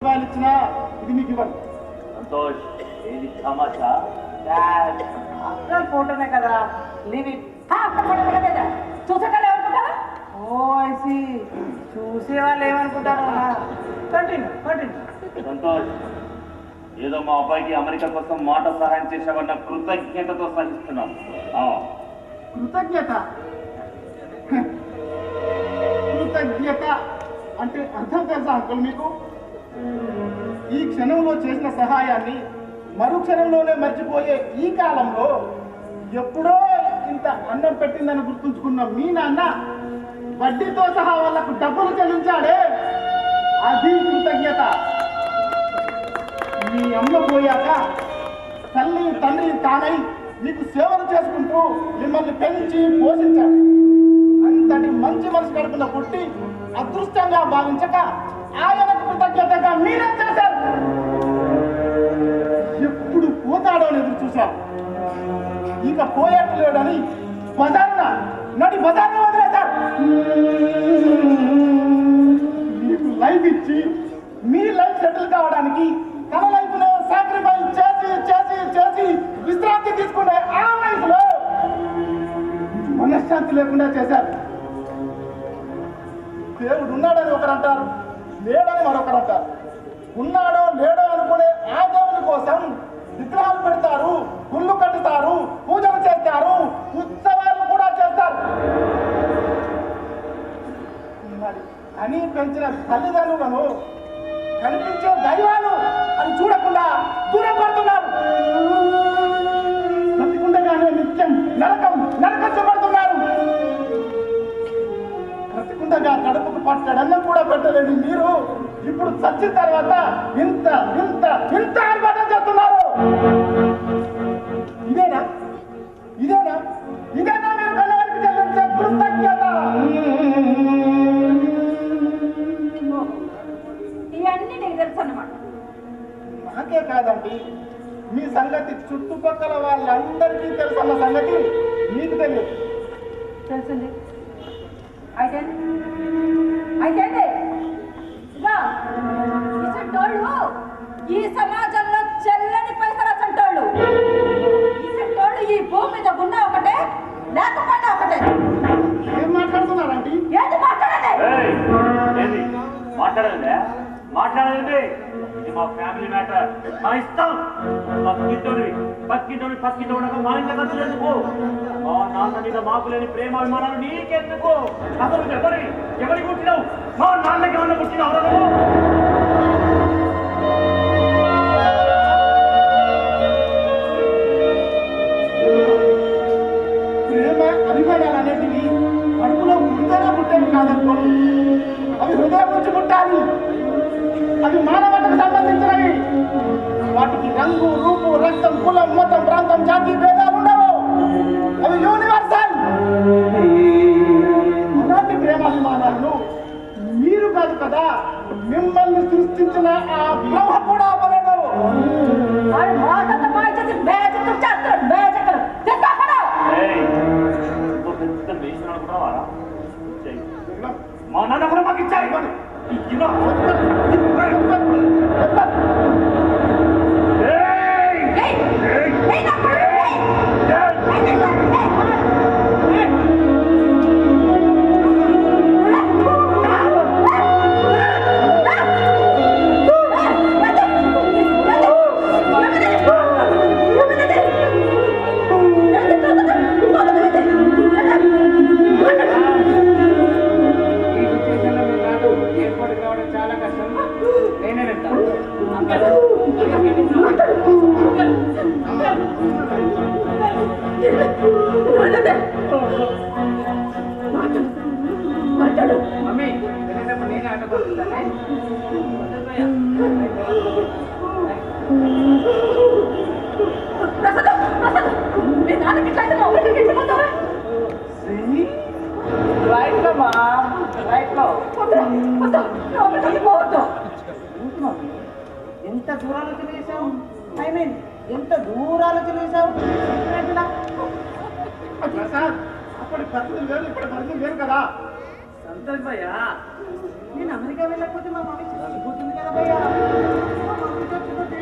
ఇచ్చినా ఇది మీకు ఇవ్వండి. సంతోష్, ఏది తమాషా? అసలు ఫోటోనే కదా, లీవ్ ఇట్. ఫోటోనే కదా, చూసేటప్పుడు ఏమనుకుంటారా? ఓ ఐసి, చూసే వాళ్ళు ఏమనుకుంటారు? కంటిన్యూ. సంతోష్, ఏదో మా అబ్బాయికి అమెరికా కోసం మాట సహాయం చేసావన్న కృతజ్ఞతతో సహిస్తున్నాను. కృతజ్ఞత కృతజ్ఞత అంటే అర్థం తెలుసా అంకుల్ మీకు? ఈ క్షణంలో చేసిన సహాయాన్ని మరు క్షణంలోనే మర్చిపోయే ఈ కాలంలో ఎప్పుడో ఇంత అన్నం పెట్టిందని గుర్తుంచుకున్న మీ నాన్న వడ్డీతో సహా వాళ్ళకు డబ్బులు చెల్లించాడే, అది కృతజ్ఞత. మీ అమ్మ పోయాక తల్లి తండ్రి తానై మీకు సేవలు చేసుకుంటూ మిమ్మల్ని పెంచి పోషించాడు. అంతటి మంచి మనసు గడుపున పుట్టి అదృష్టంగా భావించక ఆయనకు కృతజ్ఞతగా మీరేం చేశారు? ఎప్పుడు పోతాడో అని ఎదురు చూశారు. ఇక పోయేట్లేడని నడి బజార్ని వదిలేశారు. మీకు లైఫ్ ఇచ్చి మీ లైఫ్ సెటిల్ కావడానికి తన లైఫ్ లో సాక్రిఫైస్ చేసి చేసి చేసి విశ్రాంతి తీసుకునే ఆ లైఫ్ లో మనశ్శాంతి లేకుండా చేశారు. దేవుడు ఉన్నాడని ఒకరు అంటారు, లేడని మరొకరు అంటారు. ఉన్నాడో లేడో అనుకునే ఆ దేవుని కోసం విగ్రహాలు పెడతారు, గుళ్ళు కట్టుతారు, పూజలు చేస్తారు, ఉత్సవాలు కూడా చేస్తారు. మరి అని పెంచిన తల్లిదండ్రులను కనిపించే దైవాలు అని చూడకుండా దూరం పడుతున్నారు. బ్రతికుండగానే నిత్యం నరకం చూపడుతున్నారు. బ్రతికుండగా కడుపుకు పట్టడన్నం కూడా పెట్టలేని మీరు ఇప్పుడు చచ్చిన తర్వాత ఇంత ఇంత ఇంత ఆర్భాటం చేస్తున్నారు. ఇదేనా ఇదేనా ఇదేనా మీరు కన్నవారికి చెల్లించే కృతజ్ఞత? ఇవన్నీ నీకు తెలుసు అన్నమాట. నాకే కాదండి, మీ సంగతి చుట్టుపక్కల వాళ్ళందరికీ తెలుసన్న సంగతి మీకు తెలియదు. తెలుసుంది. అయితే ఇసంటోళ్ళు ఈ సమాజంలో చెల్లని పైసలు అసంటోళ్ళు. ఇసంటోళ్ళు ఈ భూమి మీద ఉన్న ఒకటే, లేకపోయినా ఒకటే. ఏం మాట్లాడుతున్నారండి? ఏది మాట్లాడలేదే? మాట్లాడలేదే? ఇది మా ఫ్యామిలీ మ్యాటర్, మా ఇష్టం. పక్కింటోడు మా ఇంట్లో ఖర్చు ఎందుకు? మా నాన్న మీద మాకు లేని ప్రేమ అభిమానాలు నీకెందుకు? అసలు ఎవరి పుట్టినావు? మా నాన్నకి ఏమన్నా పుట్టినావు? ప్రేమ అభిమానాలు అనేటివి కడుపులో పుట్టేలా పుట్టేవి కాదనుకో, అవి హృదయం నుంచి పుట్టాలి. అవి మానవతకు సంబంధించినవి. వాటికి రంగు, రూపు, రక్తం, కులం, మతం, ప్రాంతం, జాతి భేదాలు ఉండవు. అవి యూనివర్సల్. అలాంటి ప్రేమాభిమానాలను మీరు కాదు కదా, మిమ్మల్ని సృష్టించిన ఆ బ్రహ్మ కూడా అవ్వలేడు. మా నాన్న కూడా మాకు ఇచ్చాయి. ఎంత దూరాలు తెలిసావు? ఎంత దూరాలు తెలిసావు? ప్రసాద్, అప్పటి పరిస్థితులు వేరు, ఇప్పుడు పరిస్థితులు వేరు కదా. సంతోష్ భయ్యా, నేను అమెరికా వెళ్ళకపోతే మా మమ్మీ చచ్చిపోతుంది కదా భయ్యా. మా మమ్మీ చచ్చిపోతే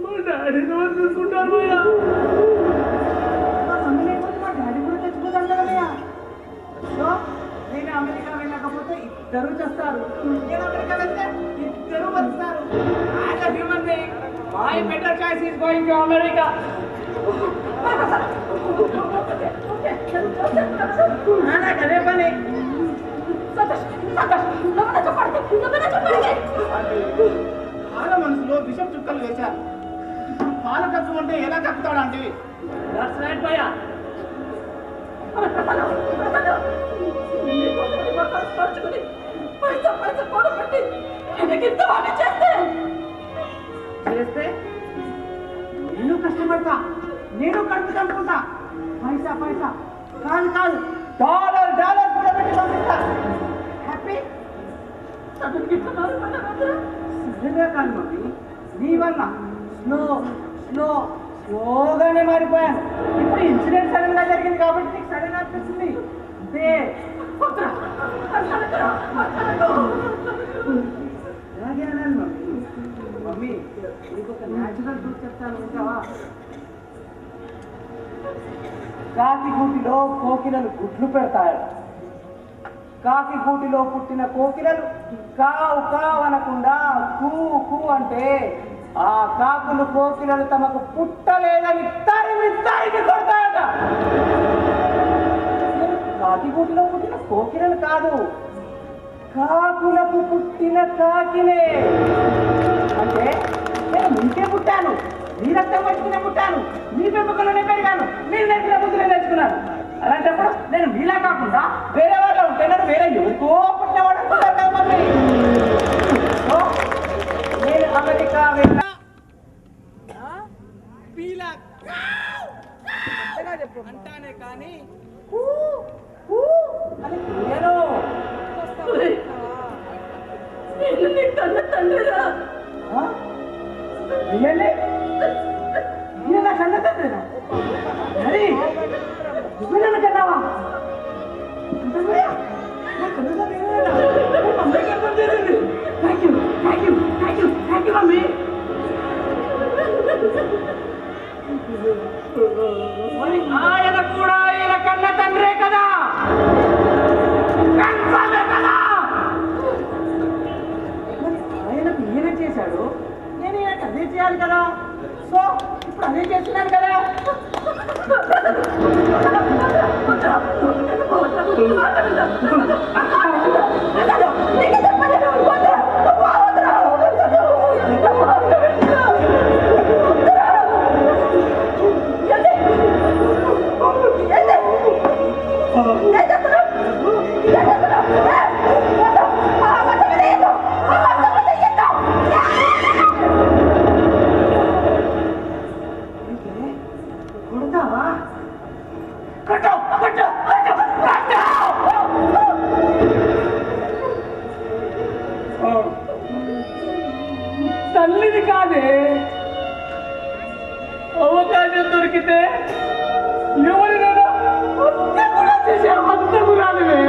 మా డాడీని ఎవరు చూసుకుంటారు భయ్యా? మా మమ్మీ లేకపోతే మా డాడీ కూడా చచ్చిపోతాను కదా భయ్యా. సో నేను అమెరికా వెళ్ళకపోతే ఇద్దరు చేస్తారు, నేను అమెరికా వెళ్తే ఇద్దరు వస్తారు. As a human being my better choice is going to America. నాకు అదే పని. వాళ్ళ మనసులో విషం చుక్కలు వేశారు. ఇప్పుడు పాలు కక్కుమంటే ఎలా కక్కుతాడంటే దట్స్ రైట్ భయ్యా. చేస్తే నేను కష్టపడతా, నేను కడుపు చంపుకుంటా. పైసా పైసా కాదు కాదు, డాలర్ డాలర్ కూడా పెట్టి పంపిస్తా. హ్యాపీ సిద్ధంగా కాదు మమ్మీ, నీ వల్ల స్లోగానే మారిపోయాను. ఇప్పుడు ఇన్సిడెంట్ సడన్ గా జరిగింది కాబట్టి నీకు సడన్ గా అనిపిస్తుంది అంతే. అలాగే అనాలి మమ్మీ. మమ్మీ నీకు ఒక న్యాచురల్ ట్రూత్ చెప్తాను, వింటావా? కాకి గూటిలో కోకిలలు గుడ్లు పెడతాయట. కాకి గూటిలో పుట్టిన కోకిలలు కావు కావు అనకుండా కూ కూ అంటే ఆ కాకులు కోకిలలు తమకు పుట్టలేదని తరిమి కొడతాయట. కాకి గూటిలో పుట్టిన కోకిలలు కాదు, కాకులకు పుట్టిన కాకినే. అంటే నేను మీకే పుట్టాను, మీ రక్తం పట్టుకునే పుట్టాను, మీ పెంపకంలోనే పెరిగాను, మీరు నేర్పిన బుద్ధులే నేర్చుకున్నాను. అలాంటప్పుడు నేను మీలా కాకుండా వేరే వాళ్ళ ఉంటే నన్ను వేరే ఎవరికో పుట్టినవాడు అనుకుంటారు కదా మమ్మీ. సో నేను అమెరికా వెళ్ళా అంటానే కానీ అని నేను తండ్రిరా. నా కన్న తండ్రిరా? మరి నువ్వు నన్ను కన్నావా? మమ్మీ. ఆయన కూడా ఈయన కన్న తండ్రే కదా, కన్ఫర్మే కదా. ఆయనకు ఈయన చేశాడు, నేను ఈయనకు అదే చేయాలి కదా. సో ఇప్పుడు అదే చేస్తున్నాను కదా. తల్లిది కాదే, అవకాశం దొరికితే ఎవరినైనా హత్య కూడా చేసే హంతకురాలివే.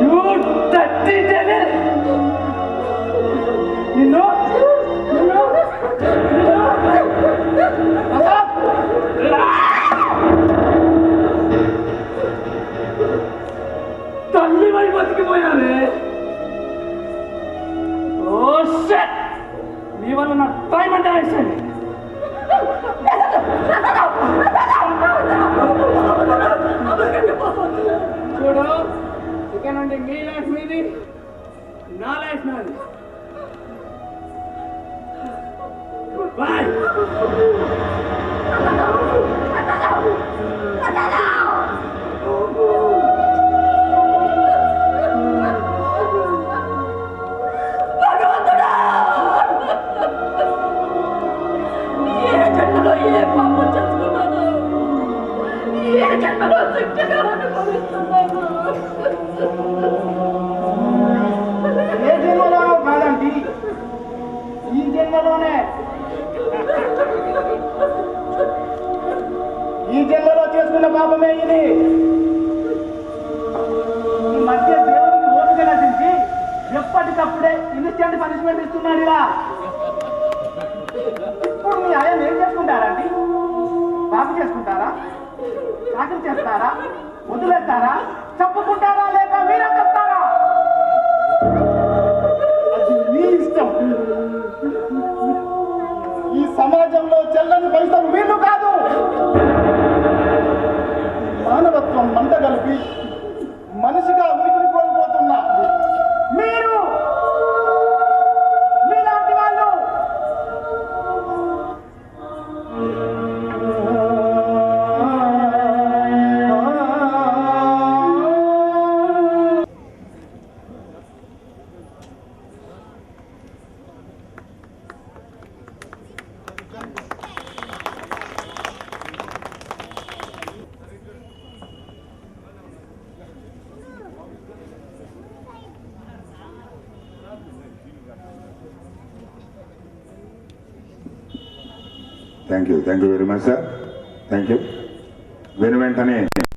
You dirty devil! నిన్ను తల్లి వై బతికిపోయానే. ఓ షట్, నీ వల్ల నా టైం అంటే వేసండి. చూడు, ఇక నుండి మీ లైఫ్ మీది, నా లైఫ్ నాది. బాయ్. ఏ జన్మలోనో కాదండి, ఈ జన్మలోనే శాపమే ఇది. ఈ మధ్య దేవుడికి ఓపిక నశించి ఎప్పటికప్పుడే ఇన్స్టెంట్ పనిష్మెంట్ ఇస్తున్నాడు ఇలా. ఇప్పుడు మీ ఆయన ఏం చేసుకుంటారండి? బాగు చేసుకుంటారా? చాకరీ చేస్తారా? వదిలేస్తారా? చెప్పుకుంటారా లేక మీరే చేస్తారా? అది మీ ఇష్టం. ఈ సమాజంలో చెల్లని పైసలు వీళ్ళు కాదు. మానవత్వం మంటగలిపి మనిషిగా ఉనికిని కోల్పోతున్నా మీరు, మీలాంటి వాళ్ళు thank you very much sir. Thank you. వెను వెంటనే